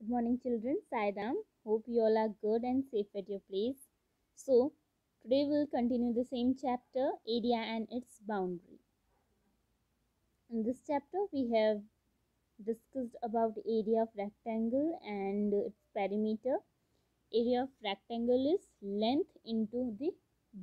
Good morning, children. Saidam. Hope you all are good and safe at your place. So, today we'll continue the same chapter, area and its boundary. In this chapter, we have discussed about area of rectangle and its perimeter. Area of rectangle is length into the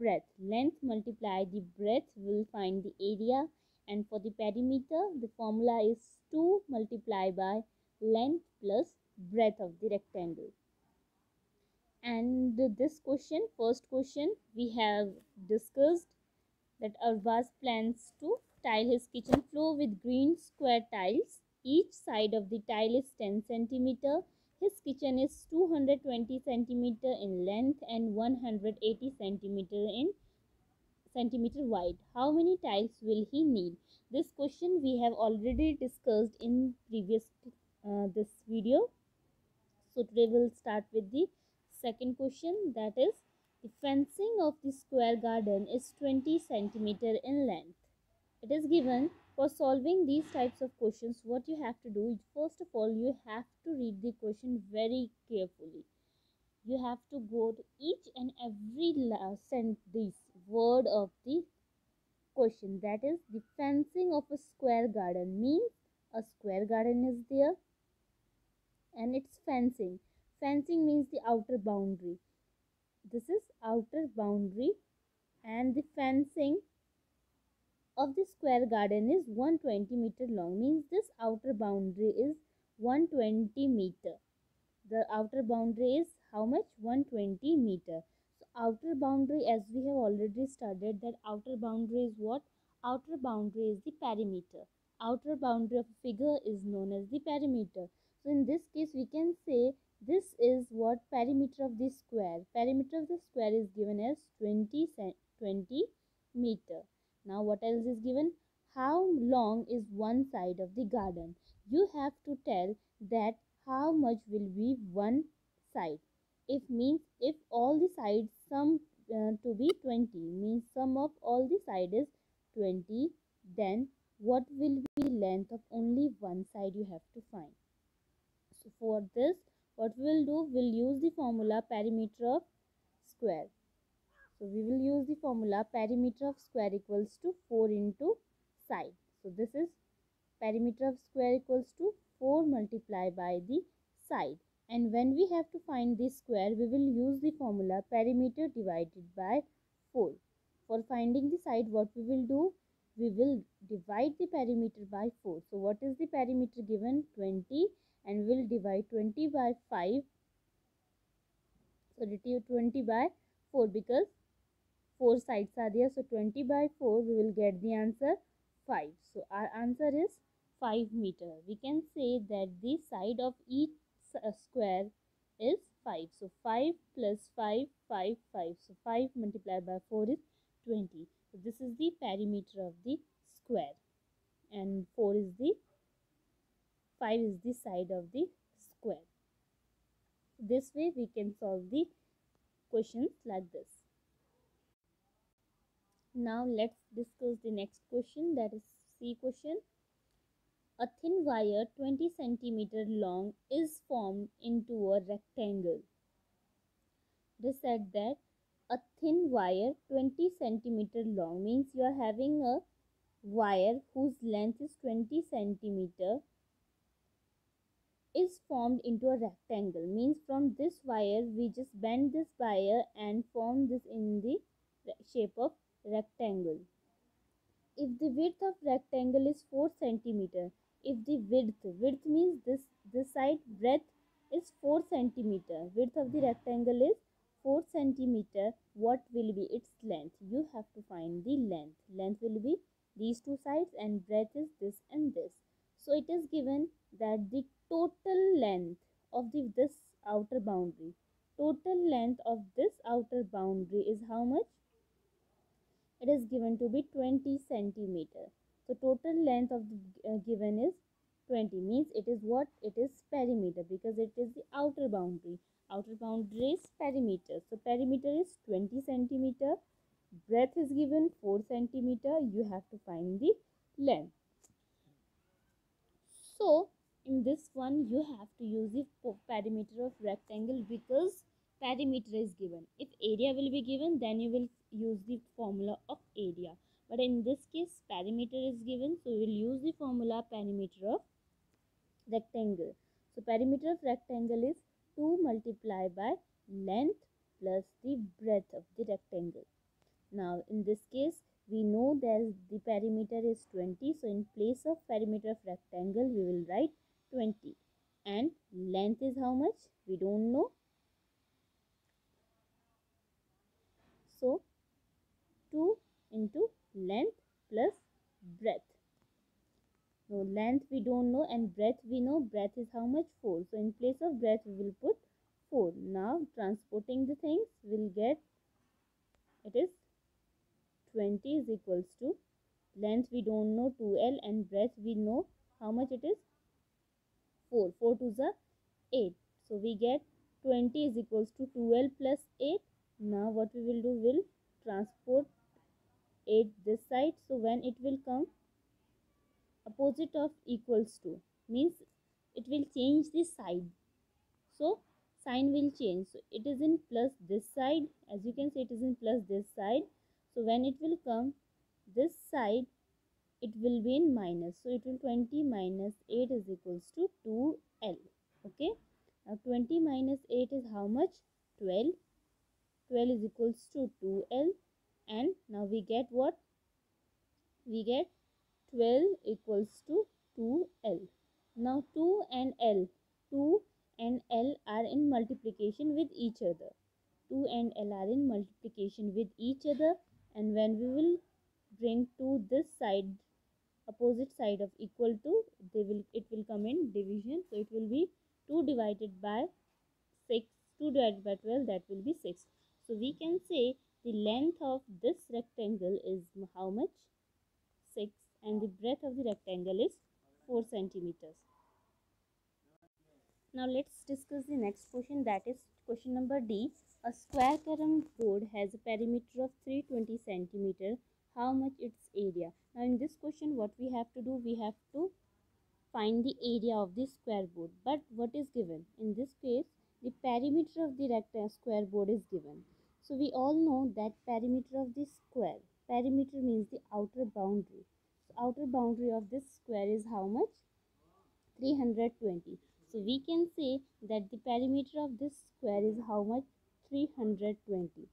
breadth. Length multiply the breadth will find the area, and for the perimeter the formula is 2 multiplied by length plus breadth of the rectangle. And this question, first question, we have discussed that Arvaz plans to tile his kitchen floor with green square tiles. Each side of the tile is 10 centimeter. His kitchen is 220 centimeter in length and 180 centimeter wide. How many tiles will he need? This question we have already discussed in previous this video. So today we'll start with the second question, that is the fencing of the square garden is 20 centimeter in length. It is given. For solving these types of questions, what you have to do, first of all, you have to read the question very carefully. You have to go to each and every this word of the question, that is the fencing of a square garden means a square garden is there and it's fencing. Fencing means the outer boundary. This is outer boundary, and the fencing of the square garden is 120-meter long, means this outer boundary is 120 meter. The outer boundary is how much? 120 meter. So outer boundary, as we have already studied, that outer boundary is what? Outer boundary is the perimeter. Outer boundary of a figure is known as the perimeter. So in this case we can say this is what? Perimeter of the square. Perimeter of the square is given as 20 meter. Now what else is given? How long is one side of the garden? You have to tell that how much will be one side. If all the sides sum to be 20, means sum of all the side is 20, then what will be length of only one side you have to find. So for this, what we'll do, we'll use the formula perimeter of square. So we will use the formula perimeter of square equals to 4 into side. So this is perimeter of square equals to 4 multiplied by the side. And when we have to find the square, we will use the formula perimeter divided by 4. For finding the side, what we will do? We will divide the perimeter by 4. So what is the perimeter given? 20, and we will divide 20 by 5. So 20 by 4 because 4 sides are there. So 20 by 4 we will get the answer 5. So our answer is 5 meter. We can say that the side of each square is 5. So 5 plus 5, 5, 5. So 5 multiplied by 4 is 20. So this is the perimeter of the square, and 5 is the side of the square. This way we can solve the questions like this. Now let's discuss the next question, that is C question. A thin wire 20 centimeter long is formed into a rectangle. They said that a thin wire 20 centimeter long means you are having a wire whose length is 20 centimeter is formed into a rectangle, means from this wire we just bend this wire and form this in the shape of rectangle. If the width of rectangle is 4 centimeter, if the width means this side breadth is 4 centimeter, width of the rectangle is 4 centimeter, what will be its length? You have to find the length. Length will be these two sides and breadth is this and this. So it is given that the total length of this outer boundary, total length of this outer boundary is how much? It is given to be 20 centimeter. So total length of the given is 20, means it is what? It is perimeter because it is the outer boundary. Outer boundary is perimeter. So perimeter is 20 centimeter. Breadth is given 4 centimeter. You have to find the length. So in this one you have to use the perimeter of rectangle because perimeter is given. If area will be given, then you will use the formula of area. But in this case, perimeter is given, so we will use the formula perimeter of rectangle. So perimeter of rectangle is 2 multiplied by length plus the breadth of the rectangle. Now in this case, we know that the perimeter is 20. So in place of perimeter of rectangle, we will write 20. And length is how much? We don't know. So 2 into length plus breadth. No, length we don't know and breadth we know. Breadth is how much? 4. So in place of breadth we will put 4. Now transporting the things, we'll get it is 20 is equals to length we don't know 2L and breadth we know how much it is 4. 4 to the 8. So we get 20 is equals to 2L plus 8. Now what we will do, will transport 8 this side. So when it will come opposite of equals to means it will change the side. So sign will change. So it is in plus this side. As you can see, it is in plus this side. So when it will come this side, it will be in minus. So it will 20 minus 8 is equals to 2L. Okay. Now 20 minus 8 is how much? 12. 12 is equals to 2L. And now we get what? We get 12 equals to 2L. Now 2 and L are in multiplication with each other. 2 and L are in multiplication with each other, and when we will bring to this side, opposite side of equal to, it will come in division. So it will be 2 divided by 6, 2 divided by 12, that will be 6. So we can say the length of this rectangle is how much? 6, and the breadth of the rectangle is 4 centimeters. Now let's discuss the next question, that is question number D. A square carom board has a perimeter of 320 centimeter. How much its area? Now in this question what we have to do, we have to find the area of the square board. But what is given? In this case, the perimeter of the rectangle square board is given. So we all know that perimeter of the square. Perimeter means the outer boundary. So outer boundary of this square is how much? 320. So we can say that the perimeter of this square is how much? 320.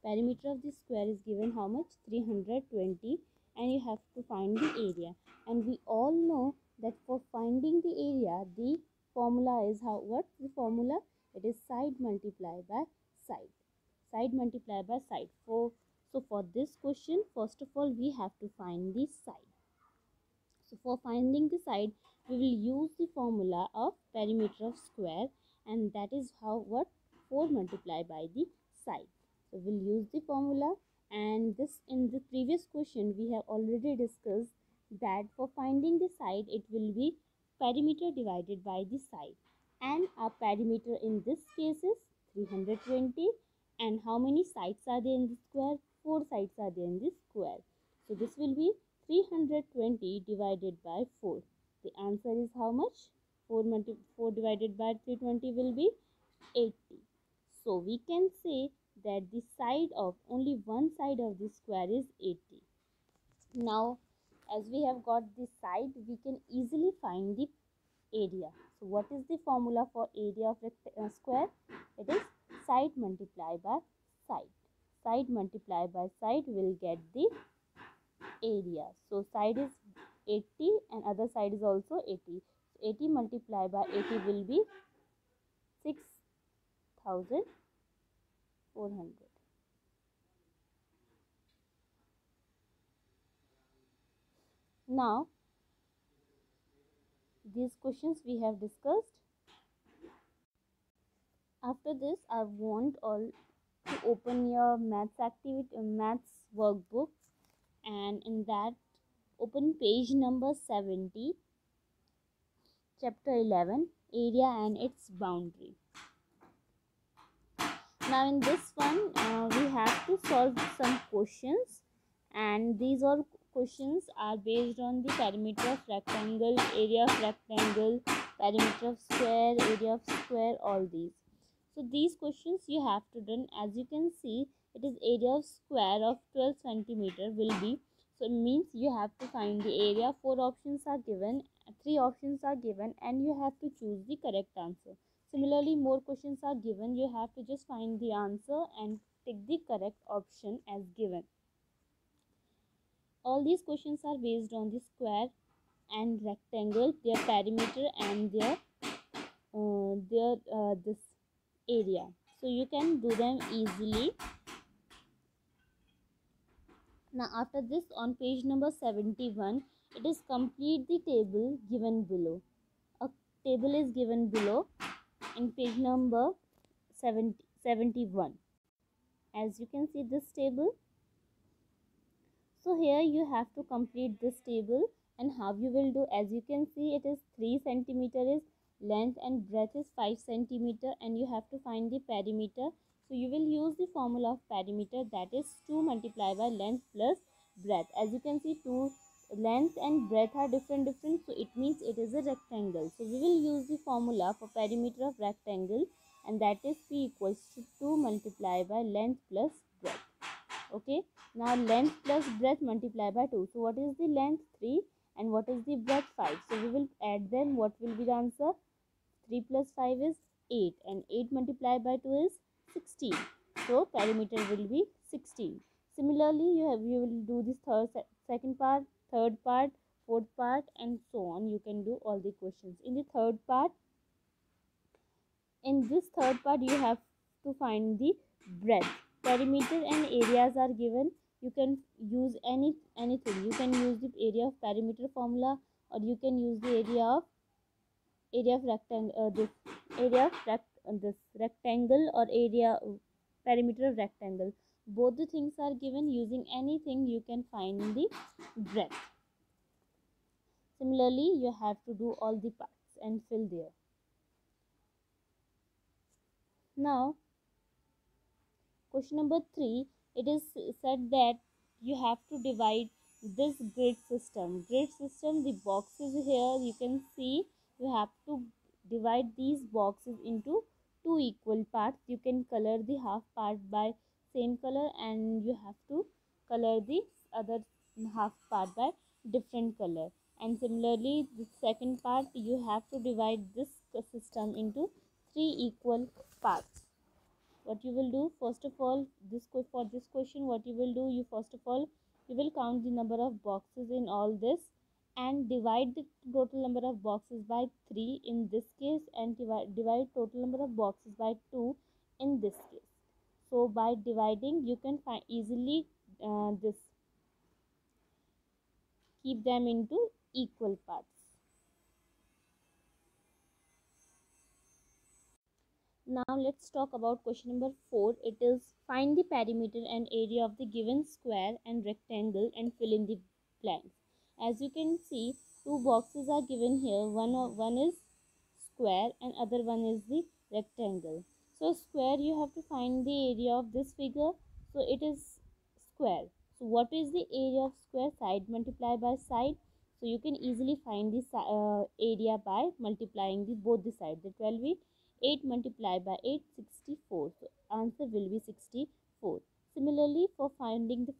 Perimeter of this square is given how much? 320, and you have to find the area. And we all know that for finding the area, the formula is how? What's the formula? It is side multiplied by side. Side multiplied by side. So for this question, first of all, we have to find the side. So for finding the side, we will use the formula of perimeter of square, and that is how? What? 4 multiplied by the side. So we'll use the formula, and this in the previous question we have already discussed that for finding the side it will be perimeter divided by the side, and our perimeter in this case is 320. And how many sides are there in the square? 4 sides are there in this square. So this will be 320 divided by 4. The answer is how much? 4 divided by 320 will be 80. So we can say that the side of only one side of the square is 80. Now as we have got the side, we can easily find the area. So what is the formula for area of a square? It is side multiplied by side. Side multiplied by side will get the area. So side is 80 and other side is also 80. So 80 multiplied by 80 will be 6,400. Now these questions we have discussed. After this, I want all to open your maths activity, maths workbook, and in that open page number 70, chapter 11, area and its boundary. Now in this one we have to solve some questions, and these all questions are based on the perimeter of rectangle, area of rectangle, perimeter of square, area of square, all these. So these questions you have to done. As you can see, it is area of square of 12 centimeter will be. So it means you have to find the area. 4 options are given, 3 options are given, and you have to choose the correct answer. Similarly, more questions are given. You have to just find the answer and take the correct option as given. All these questions are based on the square and rectangle, their perimeter and their this area. So you can do them easily. Now after this, on page number 71, it is complete the table given below. A table is given below in page number 71. As you can see this table. So here you have to complete this table, and how you will do, as you can see, it is 3 centimeter is length and breadth is 5 centimeter, and you have to find the perimeter. So you will use the formula of perimeter, that is 2 multiplied by length plus breadth. As you can see, 2 length and breadth are different, so it means it is a rectangle. So we will use the formula for perimeter of rectangle, and that is P equals to 2 multiplied by length plus breadth. Okay, now length plus breadth multiply by 2. So what is the length? 3, and what is the breadth? 5. So we will add them. What will be the answer? 3 plus 5 is 8, and 8 multiplied by 2 is 16. So perimeter will be 16. Similarly, you will do this second part, third part, fourth part, and so on. You can do all the questions. In this third part, you have to find the breadth. Perimeter and areas are given. You can use anything. You can use the area of perimeter formula, or you can use the area of rectangle, this rectangle, or area perimeter of rectangle. Both the things are given. Using anything you can find the breadth. Similarly, you have to do all the parts and fill there. Now question number 3, it is said that you have to divide this grid system. The boxes here you can see, you have to divide these boxes into 2 equal parts. You can color the half part by same color, and you have to color the other half part by different color. And similarly, the second part, you have to divide this system into 3 equal parts. What you will do, first of all, for this question, what you will do, you first of all, you will count the number of boxes in all this, and divide the total number of boxes by 3 in this case, and divide total number of boxes by 2 in this case. So by dividing, you can find easily this keep them into equal parts. Now let's talk about question number 4. It is find the perimeter and area of the given square and rectangle and fill in the blanks. As you can see, 2 boxes are given here. One is square and other one is the rectangle. So square, you have to find the area of this figure. So it is square. So what is the area of square? Side multiplied by side. So you can easily find the area by multiplying both the sides. That will be 8 multiplied by 8, 64. So answer will be 64. Similarly, for finding the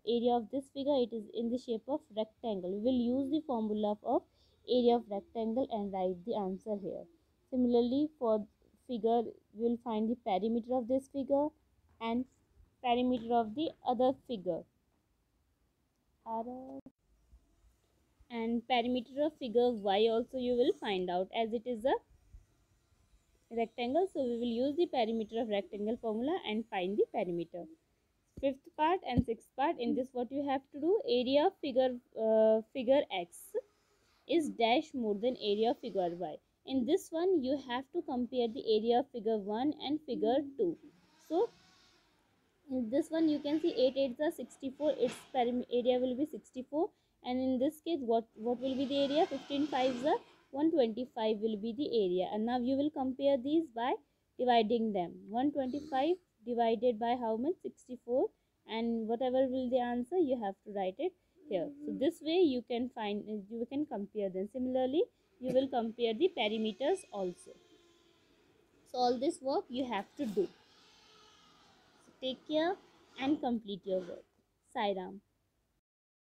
area of this figure, it is in the shape of rectangle. We will use the formula of area of rectangle and write the answer here. Similarly, for figure, we will find the perimeter of this figure and perimeter of the other figure. And perimeter of figure Y also you will find out, as it is a rectangle. So we will use the perimeter of rectangle formula and find the perimeter. Fifth part and sixth part, in this what you have to do, area of figure X is dash more than area of figure Y. In this one you have to compare the area of figure 1 and figure 2. So in this one you can see 8 8s are 64, its area will be 64, and in this case what will be the area? 15 5s are 125 will be the area. And now you will compare these by dividing them. 125 divided by how much? 64, and whatever will the answer, you have to write it here. So this way you can compare them. Similarly, you will compare the perimeters also. So all this work you have to do. So take care and complete your work. Sai Ram.